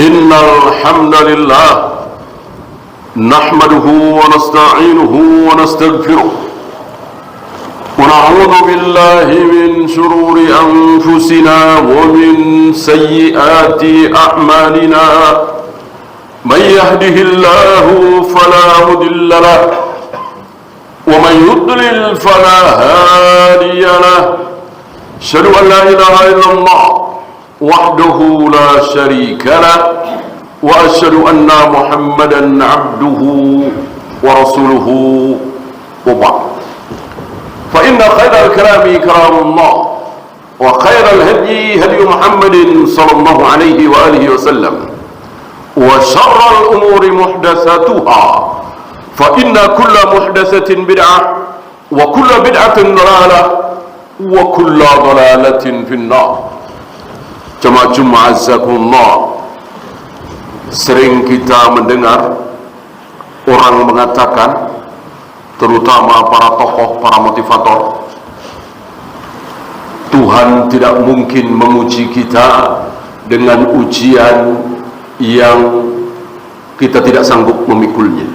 إن الحمد لله نحمده ونستعينه ونستغفره ونعوذ بالله من شرور أنفسنا ومن سيئات أعمالنا من يهده الله فلا مضل له ومن يضلل فلا هادي له أشهد أن لا إله إلا الله وحده لا شريك له وأشهد أن محمدا عبده ورسوله وبعد فإن خير الكلام كلام الله وخير الهدي هدي محمد صلى الله عليه وآله وسلم وشر الأمور محدثاتها فإن كل محدثة بدعة وكل بدعة ضلالة وكل ضلالة في النار. Jemaah azakumullah, sering kita mendengar orang mengatakan, terutama para tokoh, para motivator, Tuhan tidak mungkin menguji kita dengan ujian yang kita tidak sanggup memikulnya.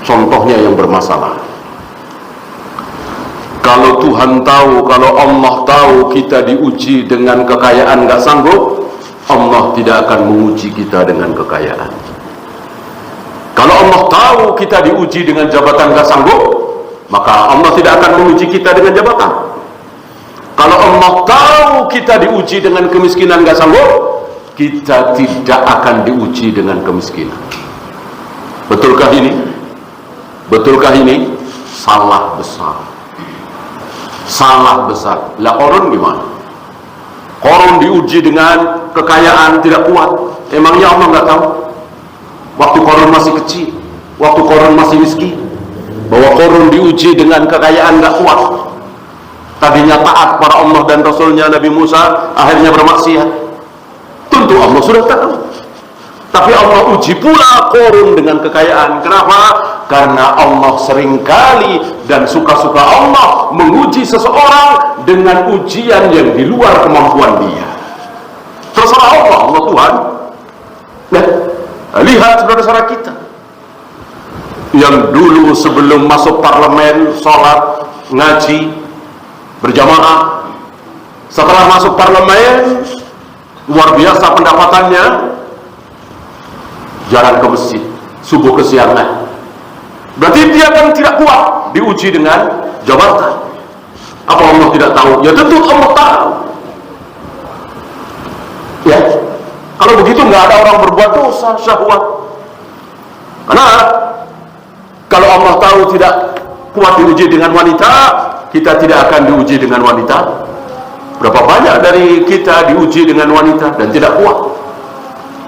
Contohnya yang bermasalah. Kalau Tuhan tahu, kalau Allah tahu kita diuji dengan kekayaan gak sanggup, Allah tidak akan menguji kita dengan kekayaan. Kalau Allah tahu kita diuji dengan jabatan gak sanggup, maka Allah tidak akan menguji kita dengan jabatan. Kalau Allah tahu kita diuji dengan kemiskinan gak sanggup, kita tidak akan diuji dengan kemiskinan. Betulkah ini? Betulkah ini? Salah besar. Salah besar. Lah Korun gimana? Korun diuji dengan kekayaan tidak kuat. Emangnya Allah nggak tahu? Waktu Korun masih kecil, waktu Korun masih miskin, bahwa Korun diuji dengan kekayaan nggak kuat. Tadinya taat para Allah dan Rasulnya Nabi Musa, akhirnya bermaksiat. Tentu Allah sudah tahu. Tapi Allah uji pula Korun dengan kekayaan. Kenapa? Karena Allah seringkali dan suka-suka Allah menguji seseorang dengan ujian yang di luar kemampuan dia. Terserah Allah, Allah Tuhan. Nah, lihat saudara-saudara kita yang dulu sebelum masuk parlemen, sholat, ngaji, berjamaah. Setelah masuk parlemen, luar biasa pendapatannya, jarang ke masjid, subuh kesiangan. Berarti dia kan tidak kuat diuji dengan jabatan. Apa Allah tidak tahu? Ya tentu Allah tahu. Ya, kalau begitu nggak ada orang berbuat dosa, syahwat. Karena kalau Allah tahu tidak kuat diuji dengan wanita, kita tidak akan diuji dengan wanita. Berapa banyak dari kita diuji dengan wanita dan tidak kuat,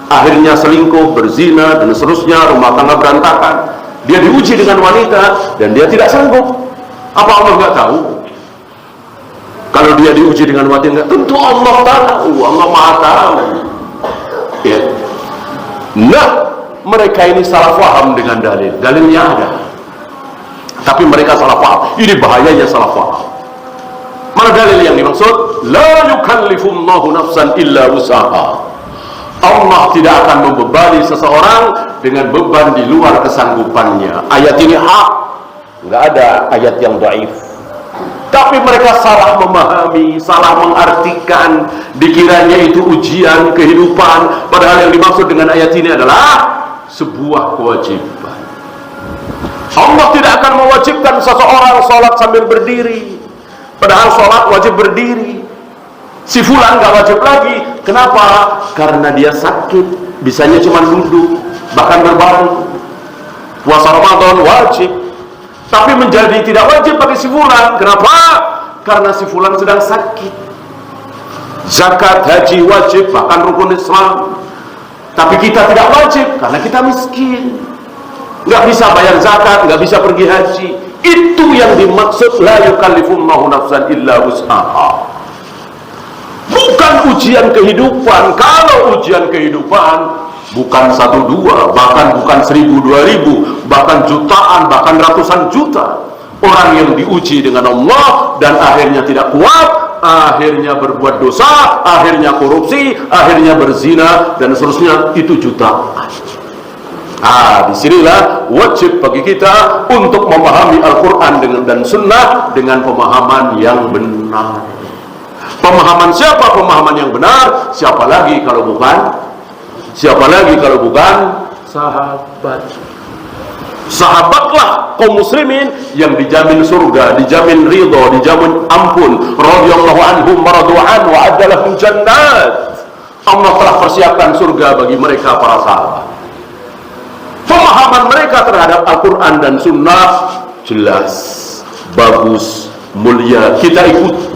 akhirnya selingkuh, berzina, dan seterusnya, rumah tangga berantakan. Dia diuji dengan wanita dan dia tidak sanggup. Apa Allah nggak tahu? Kalau dia diuji dengan wanita, nggak, tentu Allah tahu. Allah Maha tahu. Ya. Nah, mereka ini salah paham dengan dalil. Dalilnya ada, tapi mereka salah paham. Ini bahayanya salah paham. Mana dalil yang dimaksud? La yukallifullahu nafsan illa wus'aha. Allah tidak akan membebani seseorang dengan beban di luar kesanggupannya. Ayat ini hak, nggak ada ayat yang dhaif. Tapi mereka salah memahami, salah mengartikan, dikiranya itu ujian kehidupan, padahal yang dimaksud dengan ayat ini adalah sebuah kewajiban. Allah tidak akan mewajibkan seseorang sholat sambil berdiri, padahal sholat wajib berdiri. Si fulan gak wajib lagi. Kenapa? Karena dia sakit, bisanya cuma duduk, bahkan berbaring. Puasa Ramadan wajib, tapi menjadi tidak wajib bagi si fulan. Kenapa? Karena si fulan sedang sakit. Zakat, haji wajib, bahkan rukun Islam, tapi kita tidak wajib karena kita miskin, gak bisa bayar zakat, gak bisa pergi haji. Itu yang dimaksud la yukallifullahu nafsan illa wus'aha. Bukan ujian kehidupan. Kalau ujian kehidupan bukan 1, 2, bahkan bukan 1000, 2000, bahkan jutaan, bahkan ratusan juta orang yang diuji dengan Allah dan akhirnya tidak kuat, akhirnya berbuat dosa, akhirnya korupsi, akhirnya berzina, dan seterusnya. Itu jutaan. Disinilah wajib bagi kita untuk memahami Al-Quran dan Sunnah dengan pemahaman yang benar. Pemahaman siapa? Pemahaman yang benar. Siapa lagi kalau bukan sahabat. Sahabatlah kaum muslimin yang dijamin surga, dijamin ridho, dijamin ampun. Radhiyallahu anhum maradu'an wa adalahum jannat. Allah telah persiapkan surga bagi mereka para sahabat. Pemahaman mereka terhadap Al-Quran dan Sunnah jelas, bagus, mulia. Kita ikuti.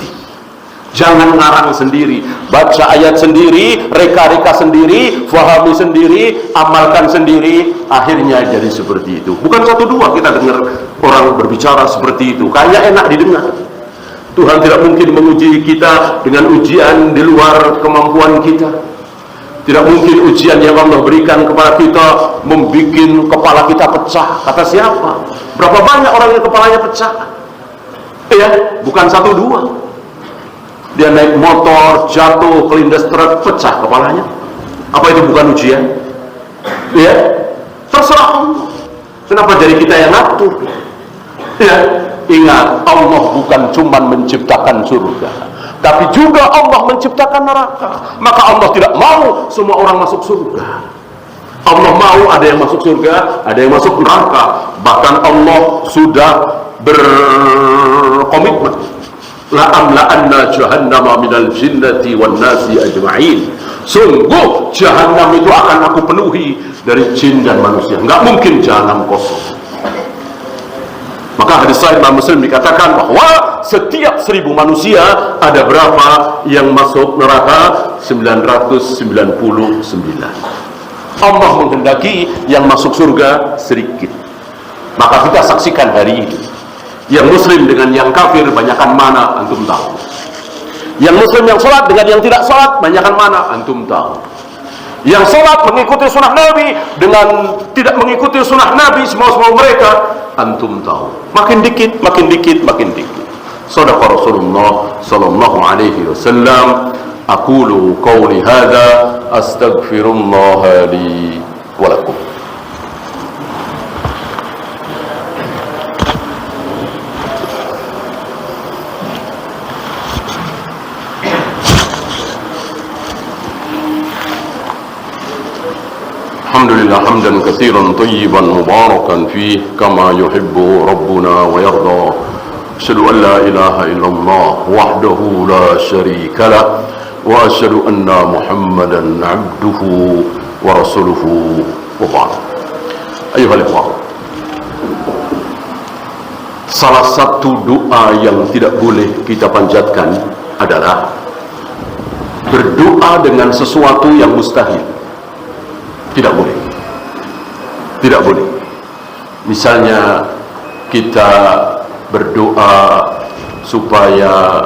Jangan ngarang sendiri, baca ayat sendiri, reka-reka sendiri, fahami sendiri, amalkan sendiri. Akhirnya jadi seperti itu. Bukan satu dua kita dengar orang berbicara seperti itu, kayaknya enak didengar. Tuhan tidak mungkin menguji kita dengan ujian di luar kemampuan kita. Tidak mungkin ujian yang Allah berikan kepada kita membuat kepala kita pecah. Kata siapa? Berapa banyak orang yang kepalanya pecah? Bukan satu dua. Dia naik motor, jatuh, kelindas truk, pecah kepalanya. Apa itu bukan ujian? Terserah Allah. Kenapa jadi kita yang ngatur? Ingat, Allah bukan cuma menciptakan surga, tapi juga Allah menciptakan neraka. Maka Allah tidak mau semua orang masuk surga. Allah mau ada yang masuk surga, ada yang masuk neraka. Bahkan Allah sudah berkomitmen, la'amla'anna jahannama minal jinnati wan nasi ajma'in. Sungguh jahannam itu akan aku penuhi dari jin dan manusia. Enggak mungkin jahannam kosong. Maka hadis sahih Imam Muslim dikatakan bahwa setiap 1000 manusia ada berapa yang masuk neraka? 999. Allah menghendaki yang masuk surga sedikit. Maka kita saksikan hari ini, yang muslim dengan yang kafir banyakkan mana? Antum tahu. Yang muslim yang sholat dengan yang tidak sholat banyakkan mana? Antum tahu. Yang sholat mengikuti sunnah Nabi dengan tidak mengikuti sunnah Nabi, semua mereka antum tahu. Makin dikit, makin dikit, makin dikit. Shadaqa Rasulullah sallallahu alaihi wasallam. Aqulu qawli hadza astaghfirullah li wa lakum. Alhamdulillah hamdan katsiran thayyiban mubarakan fih kama yuhibbu rabbuna wa yarda. Asyhadu an la ilaha illallah wahdahu la syarika lah wa asyhadu anna Muhammadan 'abduhu wa rasuluhu wa ba'd. Ayuhal ikhwah, salah satu doa yang tidak boleh kita panjatkan adalah berdoa dengan sesuatu yang mustahil. Tidak boleh. Tidak boleh. Misalnya kita berdoa supaya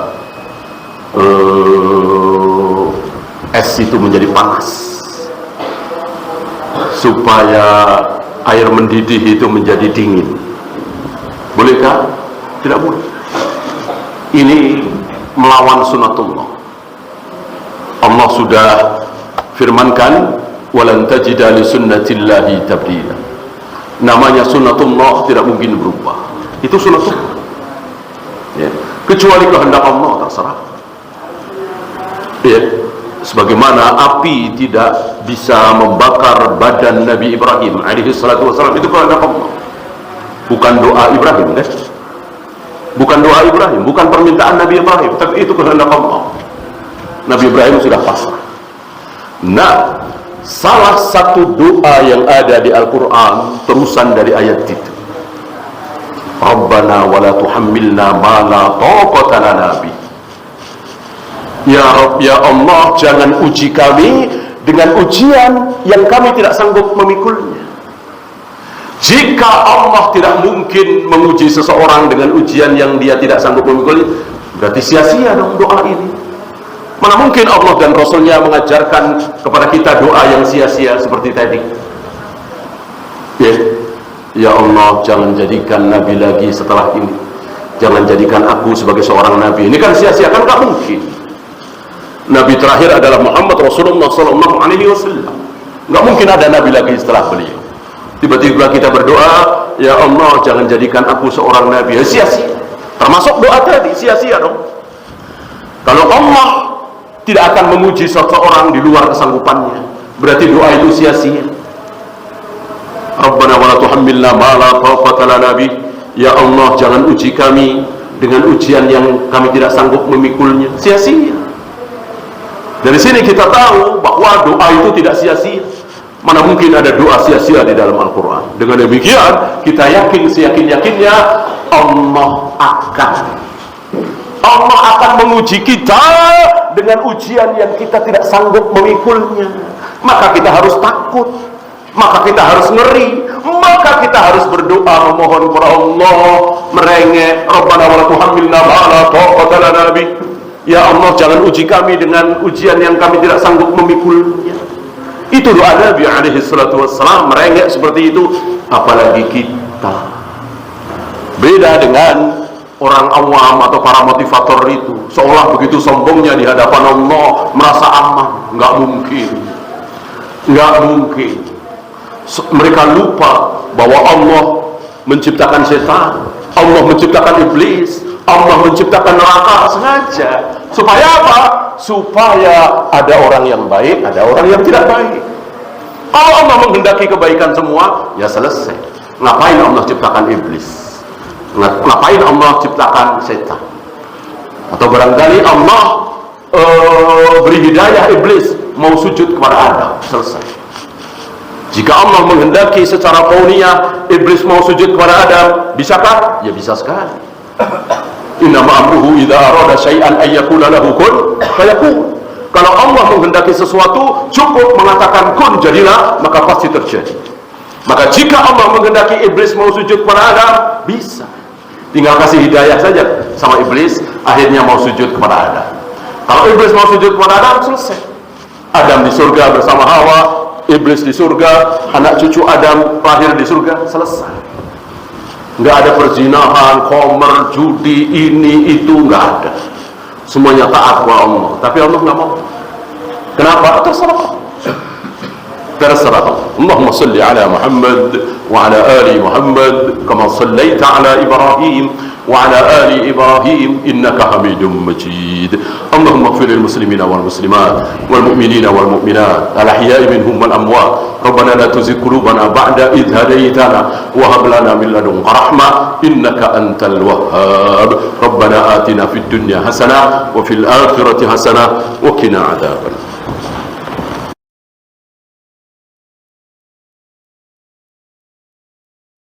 es itu menjadi panas, supaya air mendidih itu menjadi dingin. Bolehkah? Tidak boleh. Ini melawan sunnatullah. Allah sudah firmankan, walan tajida li sunnatillahi tabdila. Namanya sunnatullah tidak mungkin berubah. Itu sunnatullah. Kecuali kehendak Allah, terserah. Sebagaimana api tidak bisa membakar badan Nabi Ibrahim alaihi salatu wasallam, itu kehendak Allah. Bukan doa Ibrahim, kan? Bukan doa Ibrahim, bukan permintaan Nabi Ibrahim, tapi itu kehendak Allah. Nabi Ibrahim sudah pasrah. Nah, salah satu doa yang ada di Al-Quran terusan dari ayat itu, Rabbana wa la tuhammilna ma la taqata lana bi. Ya Rabb, ya Allah, jangan uji kami dengan ujian yang kami tidak sanggup memikulnya. Jika Allah tidak mungkin menguji seseorang dengan ujian yang dia tidak sanggup memikulnya, berarti sia-sia dong doa ini. Mana mungkin Allah dan Rasulnya mengajarkan kepada kita doa yang sia-sia seperti tadi. Ya Allah, jangan jadikan Nabi lagi setelah ini. jangan jadikan aku sebagai seorang nabi. Ini kan sia-sia, kan gak mungkin. Nabi terakhir adalah Muhammad Rasulullah SAW. Gak mungkin ada nabi lagi setelah beliau. Tiba-tiba kita berdoa, ya Allah jangan jadikan aku seorang nabi. Ya, sia-sia. Termasuk doa tadi, sia-sia dong. Kalau Allah tidak akan menguji seseorang di luar kesanggupannya, berarti doa itu sia-sia. Rabbana wa la tuhammilna ma la taqata lana bih. Ya Allah jangan uji kami dengan ujian yang kami tidak sanggup memikulnya. Sia-sia. Dari sini kita tahu bahwa doa itu tidak sia-sia. Mana mungkin ada doa sia-sia di dalam Al-Quran. Dengan demikian kita yakin, seyakin-yakinnya Allah akan menguji kita dengan ujian yang kita tidak sanggup memikulnya. Maka kita harus takut, maka kita harus ngeri, maka kita harus berdoa memohon kepada Allah, merengek, Rabbana wa la tuhammilna ma la taqata lana bih. Ya Allah jangan uji kami dengan ujian yang kami tidak sanggup memikulnya. Itu doa Nabi alaihi salatu wassalam, merengek seperti itu. Apalagi kita, beda dengan orang awam atau para motivator itu, seolah begitu sombongnya di hadapan Allah, merasa aman. Nggak mungkin. Mereka lupa bahwa Allah menciptakan setan, Allah menciptakan iblis, Allah menciptakan neraka sengaja. Supaya apa? Supaya ada orang yang baik, ada orang yang tidak baik. Kalau Allah menghendaki kebaikan semua, ya selesai. Ngapain Allah ciptakan iblis? Ngapain Allah ciptakan setan? Atau barangkali Allah beri hidayah iblis mau sujud kepada Adam, selesai. Jika Allah menghendaki secara kauniyah iblis mau sujud kepada Adam, bisakah? Ya bisa sekali. Innama amruhu idza arada syai'an ay yaqula lahu kun fayakun. Kalau Allah menghendaki sesuatu, cukup mengatakan kun jadilah, maka pasti terjadi. Maka jika Allah menghendaki iblis mau sujud kepada Adam, bisa. Tinggal kasih hidayah saja sama iblis, akhirnya mau sujud kepada Adam. Kalau iblis mau sujud kepada Adam, selesai. Adam di surga bersama Hawa, iblis di surga, anak cucu Adam lahir di surga, selesai. Nggak ada perzinahan, khomer, judi, ini, itu, nggak ada. Semuanya taat kepada Allah. Tapi Allah nggak mau. Kenapa? Terserah. Allahumma salli ala Muhammad wa ala ali Muhammad kama sallaita ala Ibrahim wa ala ali Ibrahim innaka Hamidum Majid. Allahumma ighfir lil muslimina wal muslimat wal mu'minina wal mu'minat al ahya'i minhum wal amwat. Rabbana la tuzigh qulubana ba'da idh hadaytana wa hab lana min ladunka rahmah innaka antal wahhab. Rabbana atina fid dunya hasanah wa fil akhirati hasanah wa qina adzaban